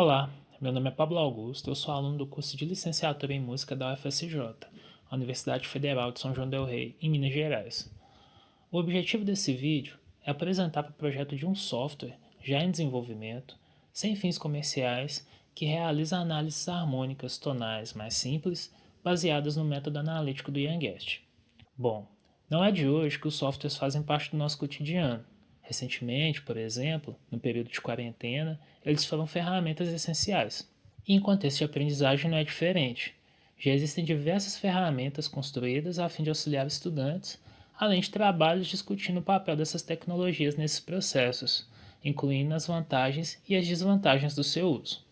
Olá, meu nome é Pablo Augusto, eu sou aluno do curso de Licenciatura em Música da UFSJ, a Universidade Federal de São João del Rei, em Minas Gerais. O objetivo desse vídeo é apresentar o projeto de um software já em desenvolvimento, sem fins comerciais, que realiza análises harmônicas tonais mais simples, baseadas no método analítico do Ian Guest. Bom, não é de hoje que os softwares fazem parte do nosso cotidiano. Recentemente, por exemplo, no período de quarentena, eles foram ferramentas essenciais. E em contexto de aprendizagem não é diferente. Já existem diversas ferramentas construídas a fim de auxiliar estudantes, além de trabalhos discutindo o papel dessas tecnologias nesses processos, incluindo as vantagens e as desvantagens do seu uso.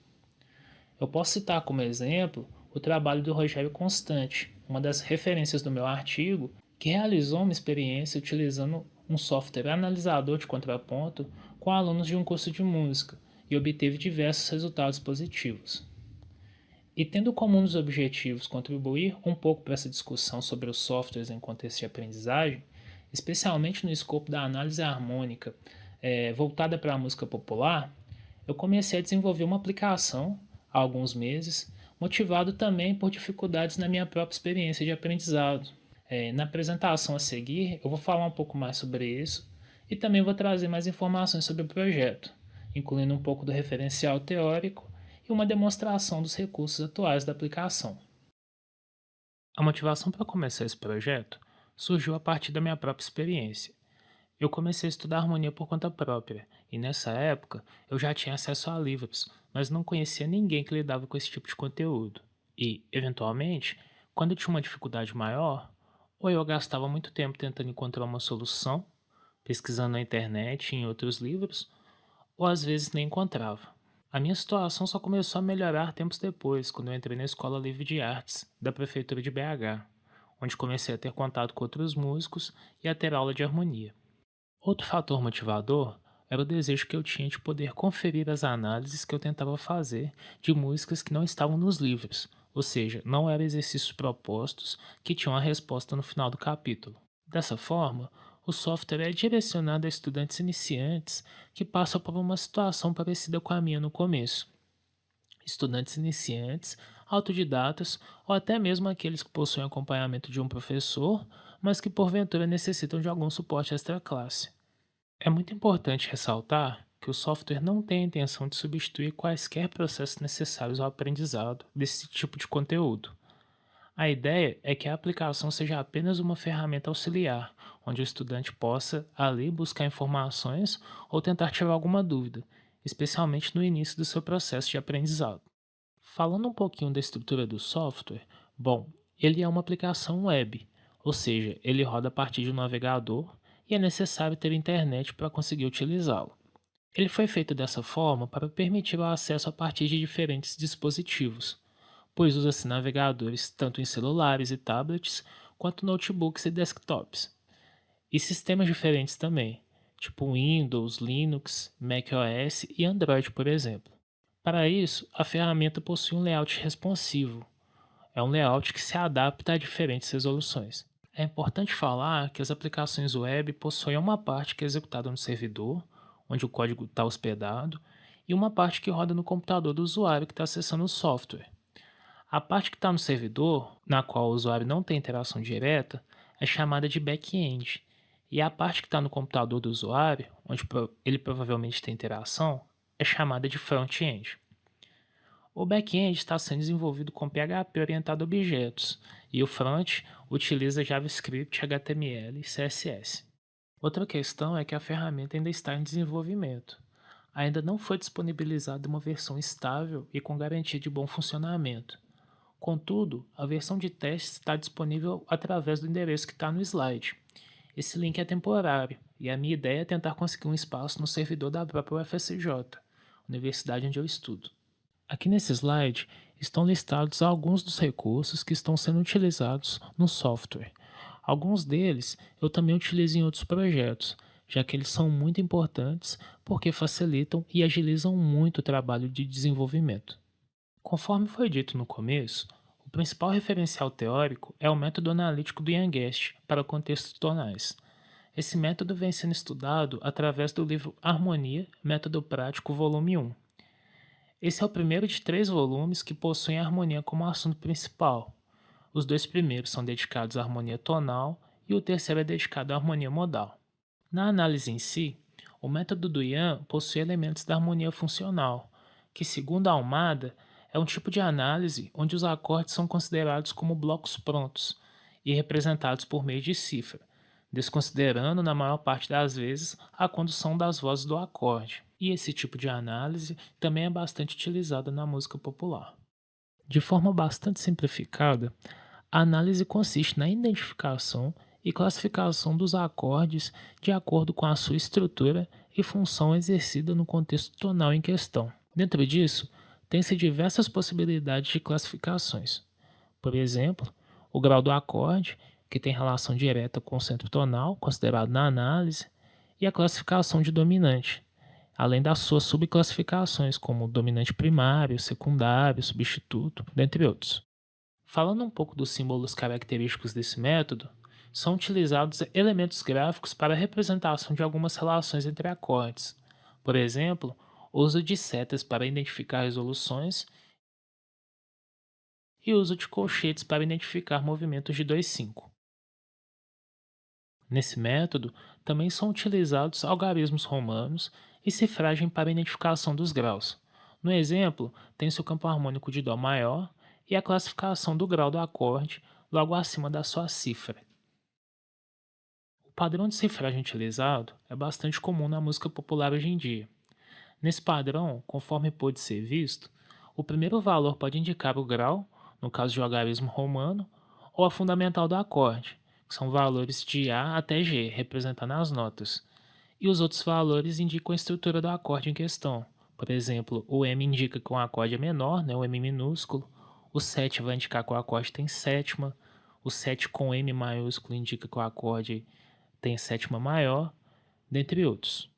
Eu posso citar como exemplo o trabalho do Rogério Constante, uma das referências do meu artigo, que realizou uma experiência utilizando um software analisador de contraponto com alunos de um curso de música e obteve diversos resultados positivos. E tendo como um dos objetivos contribuir um pouco para essa discussão sobre os softwares em contexto de aprendizagem, especialmente no escopo da análise harmônica voltada para a música popular, eu comecei a desenvolver uma aplicação há alguns meses, motivado também por dificuldades na minha própria experiência de aprendizado. Na apresentação a seguir, eu vou falar um pouco mais sobre isso e também vou trazer mais informações sobre o projeto, incluindo um pouco do referencial teórico e uma demonstração dos recursos atuais da aplicação. A motivação para começar esse projeto surgiu a partir da minha própria experiência. Eu comecei a estudar harmonia por conta própria, e nessa época eu já tinha acesso a livros, mas não conhecia ninguém que lidava com esse tipo de conteúdo. E, eventualmente, quando eu tinha uma dificuldade maior, ou eu gastava muito tempo tentando encontrar uma solução, pesquisando na internet e em outros livros, ou às vezes nem encontrava. A minha situação só começou a melhorar tempos depois, quando eu entrei na Escola Livre de Artes, da Prefeitura de BH, onde comecei a ter contato com outros músicos e a ter aula de harmonia. Outro fator motivador era o desejo que eu tinha de poder conferir as análises que eu tentava fazer de músicas que não estavam nos livros, ou seja, não eram exercícios propostos que tinham a resposta no final do capítulo. Dessa forma, o software é direcionado a estudantes iniciantes que passam por uma situação parecida com a minha no começo. Estudantes iniciantes, autodidatas ou até mesmo aqueles que possuem acompanhamento de um professor, mas que porventura necessitam de algum suporte extra-classe. É muito importante ressaltar que o software não tem a intenção de substituir quaisquer processos necessários ao aprendizado desse tipo de conteúdo. A ideia é que a aplicação seja apenas uma ferramenta auxiliar, onde o estudante possa ali buscar informações ou tentar tirar alguma dúvida, especialmente no início do seu processo de aprendizado. Falando um pouquinho da estrutura do software, bom, ele é uma aplicação web, ou seja, ele roda a partir de um navegador e é necessário ter internet para conseguir utilizá-lo. Ele foi feito dessa forma para permitir o acesso a partir de diferentes dispositivos, pois usa-se navegadores tanto em celulares e tablets, quanto notebooks e desktops, e sistemas diferentes também, tipo Windows, Linux, macOS e Android, por exemplo. Para isso, a ferramenta possui um layout responsivo. É um layout que se adapta a diferentes resoluções. É importante falar que as aplicações web possuem uma parte que é executada no servidor, onde o código está hospedado, e uma parte que roda no computador do usuário que está acessando o software. A parte que está no servidor, na qual o usuário não tem interação direta, é chamada de back-end, e a parte que está no computador do usuário, onde ele provavelmente tem interação, é chamada de front-end. O back-end está sendo desenvolvido com PHP orientado a objetos, e o front utiliza JavaScript, HTML e CSS. Outra questão é que a ferramenta ainda está em desenvolvimento. Ainda não foi disponibilizada uma versão estável e com garantia de bom funcionamento. Contudo, a versão de teste está disponível através do endereço que está no slide. Esse link é temporário, e a minha ideia é tentar conseguir um espaço no servidor da própria UFSJ, universidade onde eu estudo. Aqui nesse slide estão listados alguns dos recursos que estão sendo utilizados no software. Alguns deles eu também utilizo em outros projetos, já que eles são muito importantes porque facilitam e agilizam muito o trabalho de desenvolvimento. Conforme foi dito no começo, o principal referencial teórico é o método analítico do Ian Guest para contextos tonais. Esse método vem sendo estudado através do livro Harmonia, Método Prático, volume 1. Esse é o primeiro de 3 volumes que possuem a harmonia como assunto principal. Os 2 primeiros são dedicados à harmonia tonal e o terceiro é dedicado à harmonia modal. Na análise em si, o método do Yan possui elementos da harmonia funcional, que, segundo a Almada, é um tipo de análise onde os acordes são considerados como blocos prontos e representados por meio de cifra, desconsiderando, na maior parte das vezes, a condução das vozes do acorde. E esse tipo de análise também é bastante utilizado na música popular. De forma bastante simplificada, a análise consiste na identificação e classificação dos acordes de acordo com a sua estrutura e função exercida no contexto tonal em questão. Dentro disso, tem-se diversas possibilidades de classificações. Por exemplo, o grau do acorde, que tem relação direta com o centro tonal, considerado na análise, e a classificação de dominante, além das suas subclassificações, como dominante primário, secundário, substituto, dentre outros. Falando um pouco dos símbolos característicos desse método, são utilizados elementos gráficos para a representação de algumas relações entre acordes. Por exemplo, o uso de setas para identificar resoluções e o uso de colchetes para identificar movimentos de 2/5. Nesse método, também são utilizados algarismos romanos e cifragem para a identificação dos graus. No exemplo, tem-se o campo harmônico de Dó maior e a classificação do grau do acorde logo acima da sua cifra. O padrão de cifragem utilizado é bastante comum na música popular hoje em dia. Nesse padrão, conforme pôde ser visto, o primeiro valor pode indicar o grau, no caso de algarismo romano, ou a fundamental do acorde, que são valores de A até G, representando as notas, e os outros valores indicam a estrutura do acorde em questão. Por exemplo, o M indica que o acorde é menor, né, o M minúsculo, o 7 vai indicar que o acorde tem sétima, o 7 com M maiúsculo indica que o acorde tem sétima maior, dentre outros.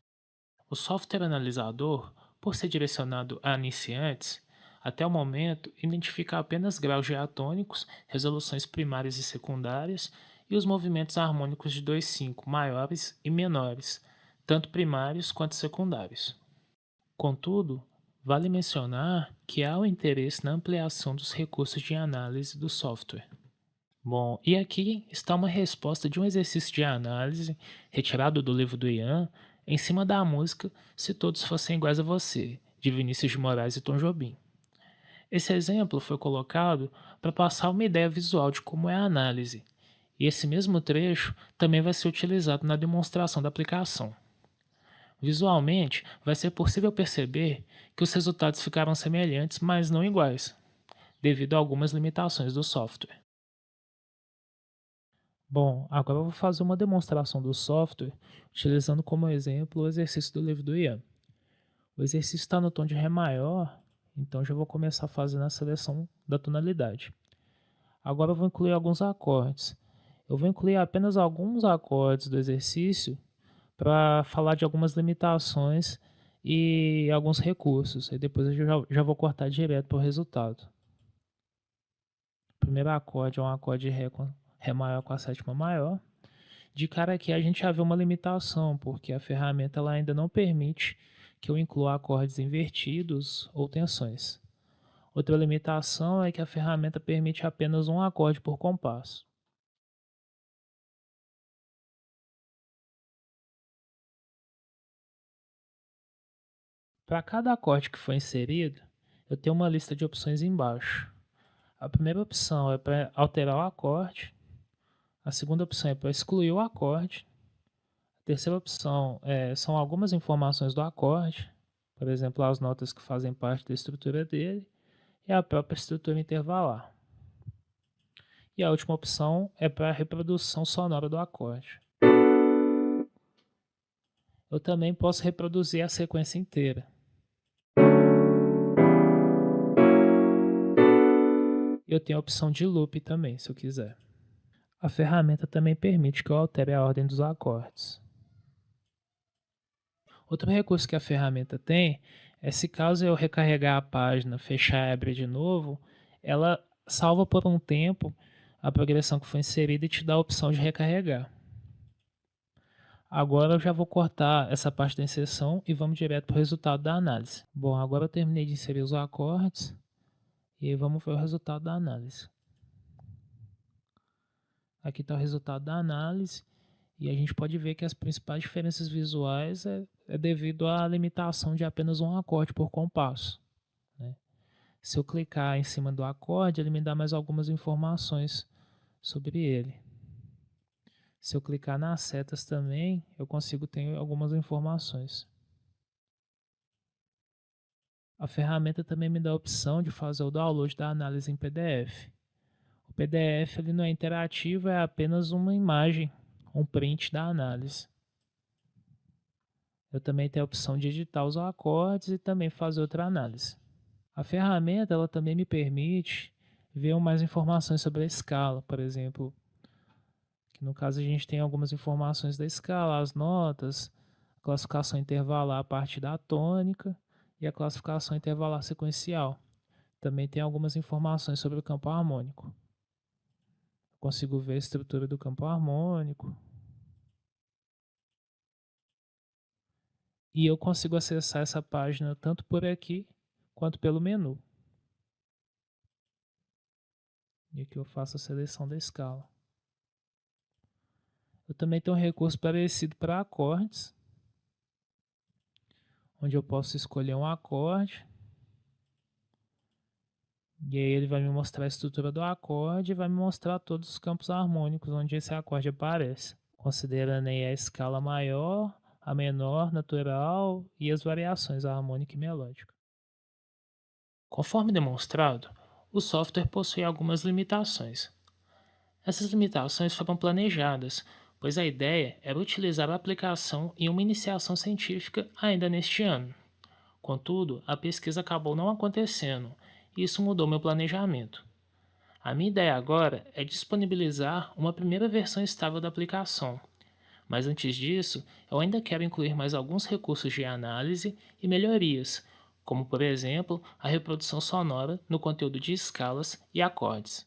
O software analisador, por ser direcionado a iniciantes, até o momento identifica apenas graus diatônicos, resoluções primárias e secundárias e os movimentos harmônicos de 2/5 maiores e menores, tanto primários quanto secundários. Contudo, vale mencionar que há o interesse na ampliação dos recursos de análise do software. Bom, e aqui está uma resposta de um exercício de análise retirado do livro do Ian, em cima da música Se Todos Fossem Iguais a Você, de Vinícius de Moraes e Tom Jobim. Esse exemplo foi colocado para passar uma ideia visual de como é a análise, e esse mesmo trecho também vai ser utilizado na demonstração da aplicação. Visualmente, vai ser possível perceber que os resultados ficaram semelhantes, mas não iguais, devido a algumas limitações do software. Bom, agora eu vou fazer uma demonstração do software utilizando como exemplo o exercício do livro do Ian. O exercício está no tom de Ré maior, então já vou começar fazendo a seleção da tonalidade. Agora eu vou incluir alguns acordes. Eu vou incluir apenas alguns acordes do exercício para falar de algumas limitações e alguns recursos. E depois eu já vou cortar direto para o resultado. O primeiro acorde é um acorde de Ré maior com a sétima maior. De cara aqui a gente já vê uma limitação, porque a ferramenta ela ainda não permite que eu inclua acordes invertidos ou tensões. Outra limitação é que a ferramenta permite apenas um acorde por compasso. Para cada acorde que foi inserido, eu tenho uma lista de opções embaixo. A primeira opção é para alterar o acorde, a segunda opção é para excluir o acorde, a terceira opção são algumas informações do acorde, por exemplo, as notas que fazem parte da estrutura dele, e a própria estrutura intervalar. E a última opção é para a reprodução sonora do acorde. Eu também posso reproduzir a sequência inteira. Eu tenho a opção de loop também, se eu quiser. A ferramenta também permite que eu altere a ordem dos acordes. Outro recurso que a ferramenta tem é se caso eu recarregar a página, fechar e abrir de novo, ela salva por um tempo a progressão que foi inserida e te dá a opção de recarregar. Agora eu já vou cortar essa parte da inserção e vamos direto para o resultado da análise. Bom, agora eu terminei de inserir os acordes e aí vamos ver o resultado da análise. Aqui está o resultado da análise e a gente pode ver que as principais diferenças visuais é devido à limitação de apenas um acorde por compasso, né? Se eu clicar em cima do acorde, ele me dá mais algumas informações sobre ele. Se eu clicar nas setas também, eu consigo ter algumas informações. A ferramenta também me dá a opção de fazer o download da análise em PDF. O PDF ele não é interativo, é apenas uma imagem, um print da análise. Eu também tenho a opção de editar os acordes e também fazer outra análise. A ferramenta ela também me permite ver mais informações sobre a escala, por exemplo, que no caso a gente tem algumas informações da escala, as notas, a classificação intervalar a partir da tônica e a classificação intervalar sequencial. Também tem algumas informações sobre o campo harmônico. Consigo ver a estrutura do campo harmônico. E eu consigo acessar essa página tanto por aqui quanto pelo menu. E aqui eu faço a seleção da escala. Eu também tenho um recurso parecido para acordes, onde eu posso escolher um acorde. E aí ele vai me mostrar a estrutura do acorde e vai me mostrar todos os campos harmônicos onde esse acorde aparece, considerando aí a escala maior, a menor, natural e as variações harmônica e melódica. Conforme demonstrado, o software possui algumas limitações. Essas limitações foram planejadas, pois a ideia era utilizar a aplicação em uma iniciação científica ainda neste ano. Contudo, a pesquisa acabou não acontecendo e isso mudou meu planejamento. A minha ideia agora é disponibilizar uma primeira versão estável da aplicação, mas antes disso, eu ainda quero incluir mais alguns recursos de análise e melhorias, como por exemplo a reprodução sonora no conteúdo de escalas e acordes.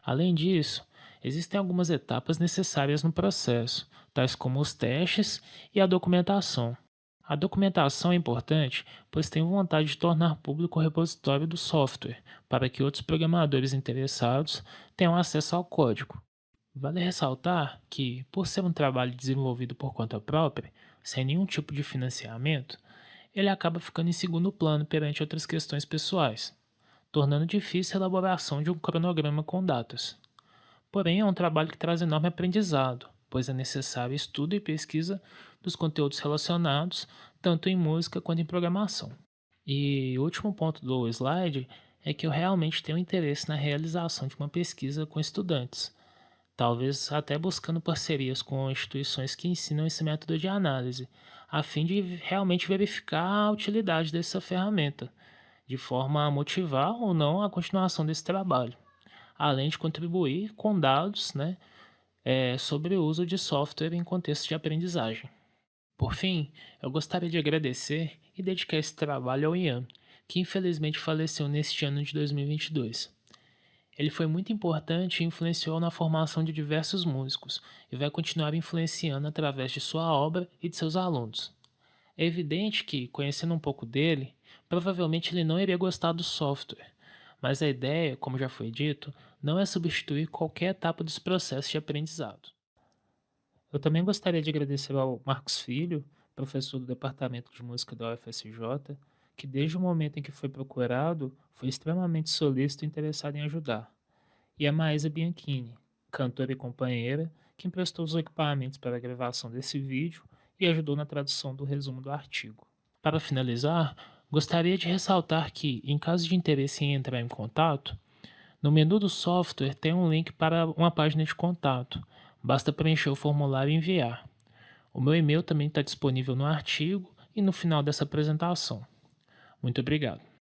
Além disso, existem algumas etapas necessárias no processo, tais como os testes e a documentação. A documentação é importante, pois tenho vontade de tornar público o repositório do software, para que outros programadores interessados tenham acesso ao código. Vale ressaltar que, por ser um trabalho desenvolvido por conta própria, sem nenhum tipo de financiamento, ele acaba ficando em segundo plano perante outras questões pessoais, tornando difícil a elaboração de um cronograma com datas. Porém, é um trabalho que traz enorme aprendizado, pois é necessário estudo e pesquisa dos conteúdos relacionados, tanto em música quanto em programação. E o último ponto do slide é que eu realmente tenho interesse na realização de uma pesquisa com estudantes, talvez até buscando parcerias com instituições que ensinam esse método de análise, a fim de realmente verificar a utilidade dessa ferramenta, de forma a motivar ou não a continuação desse trabalho, além de contribuir com dados, né, sobre o uso de software em contexto de aprendizagem. Por fim, eu gostaria de agradecer e dedicar esse trabalho ao Ian, que infelizmente faleceu neste ano de 2022. Ele foi muito importante e influenciou na formação de diversos músicos e vai continuar influenciando através de sua obra e de seus alunos. É evidente que, conhecendo um pouco dele, provavelmente ele não iria gostar do software, mas a ideia, como já foi dito, não é substituir qualquer etapa dos processos de aprendizado. Eu também gostaria de agradecer ao Marcos Filho, professor do Departamento de Música da UFSJ, que desde o momento em que foi procurado, foi extremamente solícito e interessado em ajudar. E a Maísa Bianchini, cantora e companheira, que emprestou os equipamentos para a gravação desse vídeo e ajudou na tradução do resumo do artigo. Para finalizar, gostaria de ressaltar que, em caso de interesse em entrar em contato, no menu do software tem um link para uma página de contato. Basta preencher o formulário e enviar. O meu e-mail também está disponível no artigo e no final dessa apresentação. Muito obrigado.